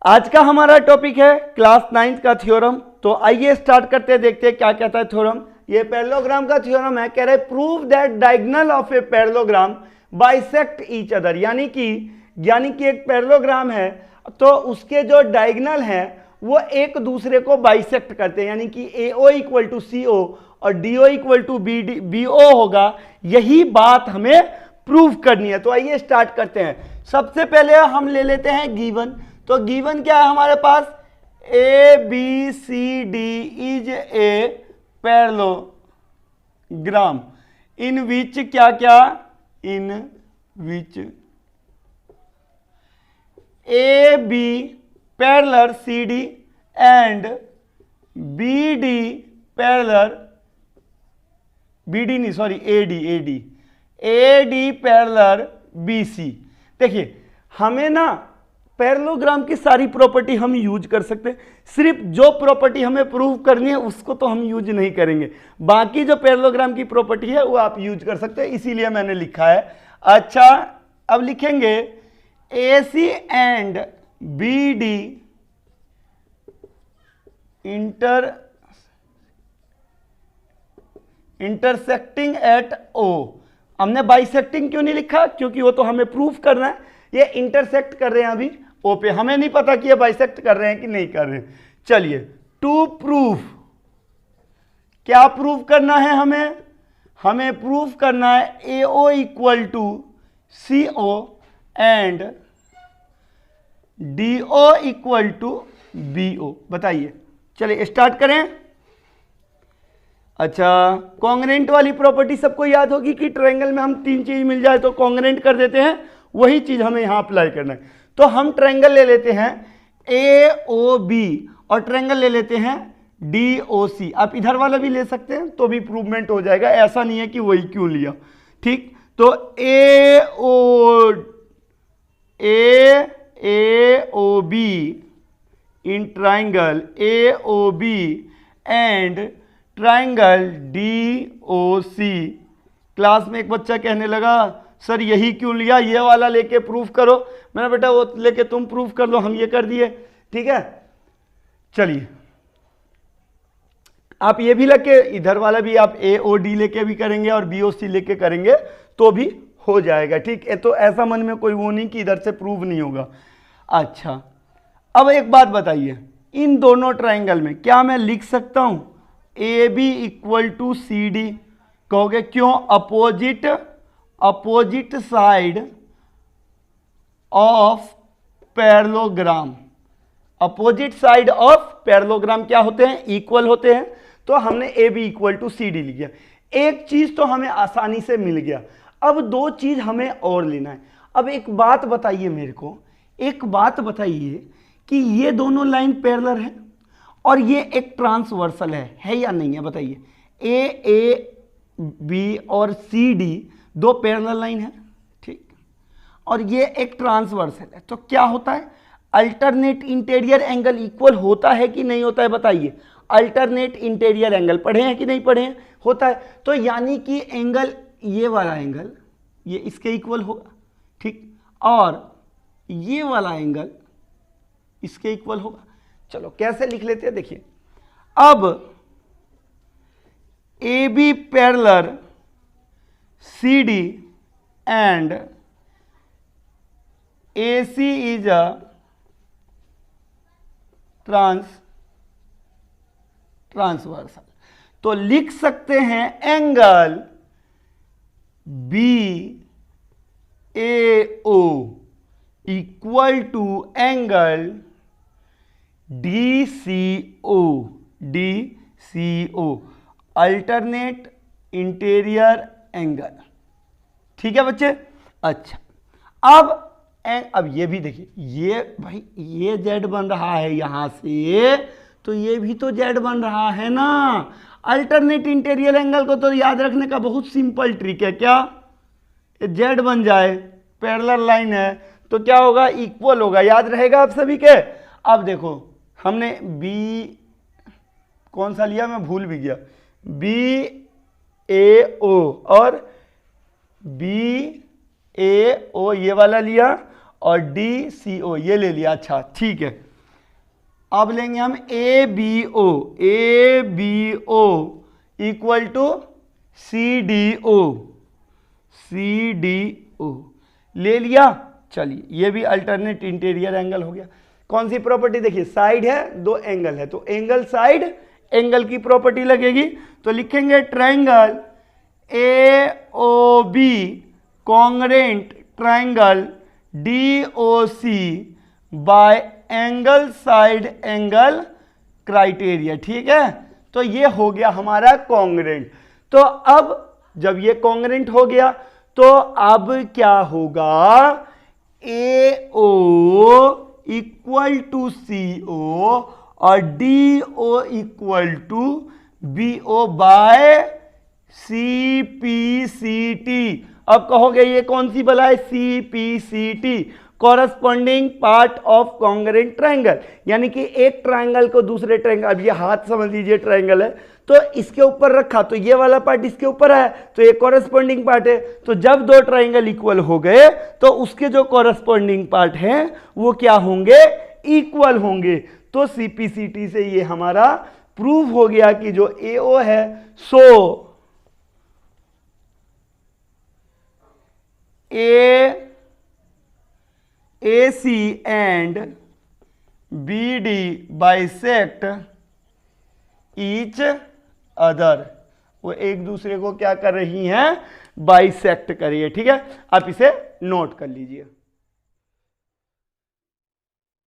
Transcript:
आज का हमारा टॉपिक है क्लास 9 का थ्योरम। तो आइए स्टार्ट करते हैं, देखते हैं क्या कहता है थ्योरम। ये पैरेललोग्राम का थ्योरम है। कह रहे prove that diagonal of a parallelogram bisect each other, यानी कि एक पैरेललोग्राम है तो उसके जो डायगोनल है वो एक दूसरे को बाइसेक्ट करते हैं, यानी कि AO इक्वल टू CO और DO इक्वल टू BO होगा। यही बात हमें प्रूव करनी है। तो आइए स्टार्ट करते हैं। सबसे पहले हम ले लेते हैं गिवन। तो गिवन क्या है हमारे पास, ABCD इज ए पैरेललोग्राम इन विच क्या क्या, इन विच AB parallel CD and BD parallel AD parallel BC। देखिए हमें ना पैरेललोग्राम की सारी प्रॉपर्टी हम यूज कर सकते हैं, सिर्फ जो प्रॉपर्टी हमें प्रूव करनी है उसको तो हम यूज नहीं करेंगे। बाकी जो पैरेललोग्राम की प्रॉपर्टी है वो आप यूज कर सकते हैं, इसीलिए मैंने लिखा है। अच्छा अब लिखेंगे AC and BD intersecting at O। हमने बाइसेक्टिंग क्यों नहीं लिखा, क्योंकि वो तो हमें प्रूफ करना है। ये इंटरसेक्ट कर रहे हैं अभी O पे, हमें नहीं पता कि ये बाइसेक्ट कर रहे हैं कि नहीं कर रहे हैं। चलिए टू प्रूफ, क्या प्रूफ करना है हमें प्रूफ करना है AO equal to CO and DO equal to BO। बताइए, चलिए स्टार्ट करें। अच्छा, कॉन्ग्रेंट वाली प्रॉपर्टी सबको याद होगी कि ट्रायंगल में हम तीन चीज मिल जाए तो कॉन्ग्रेंट कर देते हैं, वही चीज हमें यहां अप्लाई करना है। तो हम ट्रायंगल ले लेते हैं AOB और ट्रायंगल ले लेते हैं DOC। आप इधर वाला भी ले सकते हैं तो भी प्रूवमेंट हो जाएगा, ऐसा नहीं है कि वही क्यों लिया। ठीक, तो AOB in triangle AOB and triangle DOC। Class में एक बच्चा कहने लगा सर यही क्यों लिया, ये वाला लेके प्रूफ करो। मैंने बेटा वो लेके तुम प्रूफ कर लो, हम ये कर दिए। ठीक है, चलिए आप ये भी लेके, इधर वाला भी आप AOD लेके भी करेंगे और BOC लेके करेंगे तो भी हो जाएगा। ठीक है, तो ऐसा मन में कोई वो नहीं कि इधर से प्रूव नहीं होगा। अच्छा अब एक बात बताइए, इन दोनों ट्रायंगल में क्या मैं लिख सकता हूं AB इक्वल टू CD? कहोगे क्यों? Opposite side of parallelogram. Opposite side of parallelogram क्या होते हैं? इक्वल होते हैं। तो हमने AB इक्वल टू CD लिया। एक चीज तो हमें आसानी से मिल गया, अब दो चीज हमें और लेना है। अब एक बात बताइए मेरे को, एक बात बताइए कि ये दोनों लाइन पैरेलल है और ये एक ट्रांसवर्सल है या नहीं है? बताइए। AAB और CD दो पैरेलल लाइन है, ठीक, और ये एक ट्रांसवर्सल है। तो क्या होता है? अल्टरनेट इंटीरियर एंगल इक्वल होता है कि नहीं होता है? बताइए। अल्टरनेट इंटीरियर एंगल पढ़े हैं कि नहीं पढ़े हैं? होता है। तो यानी कि एंगल, ये वाला एंगल ये इसके इक्वल होगा, ठीक, और ये वाला एंगल इसके इक्वल होगा। चलो कैसे लिख लेते हैं, देखिए। अब AB parallel CD and AC is a transversal. तो लिख सकते हैं angle BAO equal to angle DCO, alternate interior angle. ठीक है बच्चे? अच्छा अब ये भी देखिए, ये भाई ये Z बन रहा है यहां से, तो ये भी तो Z बन रहा है ना। अल्टरनेट इंटीरियर एंगल को तो याद रखने का बहुत सिंपल ट्रिक है। क्या? Z बन जाए, पैरेलल लाइन है तो क्या होगा? इक्वल होगा। याद रहेगा आप सभी के? अब देखो हमने B कौन सा लिया, मैं भूल भी गया। BAO और BAO ये वाला लिया और DCO ये ले लिया। अच्छा ठीक है, अब लेंगे हम A B O equal to C D O ले लिया। चलिए ये भी अल्टरनेट इंटीरियर एंगल हो गया। कौन सी प्रॉपर्टी देखिए, साइड है, दो एंगल है, तो एंगल साइड एंगल की प्रॉपर्टी लगेगी। तो लिखेंगे triangle A O B congruent triangle D O C by angle side angle criteria. ठीक है, तो ये हो गया हमारा कॉन्ग्रेंट। तो अब जब ये कॉन्ग्रेंट हो गया तो अब क्या होगा, ए ओ इक्वल टू सी ओ और D O equal to B O by C P C T. अब कहोगे ये कौन सी बला है, C P C T, corresponding part of congruent triangle. यानी कि एक ट्रायंगल को दूसरे ट्रायंगल, अब ये हाथ समझ लीजिए ट्रायंगल है, तो इसके ऊपर रखा तो ये वाला पार्ट इसके ऊपर है, तो ये कॉरस्पॉन्डिंग पार्ट है। तो जब दो ट्रायंगल इक्वल हो गए तो उसके जो कॉरस्पॉन्डिंग पार्ट हैं वो क्या होंगे, इक्वल होंगे। तो सीपीसीटी से ये हमारा प्रूव हो गया कि जो एओ है सो AC and BD bisect each other, वो एक दूसरे को क्या कर रही हैं, बाइसेक्ट कर रही है। ठीक है, आप इसे नोट कर लीजिए।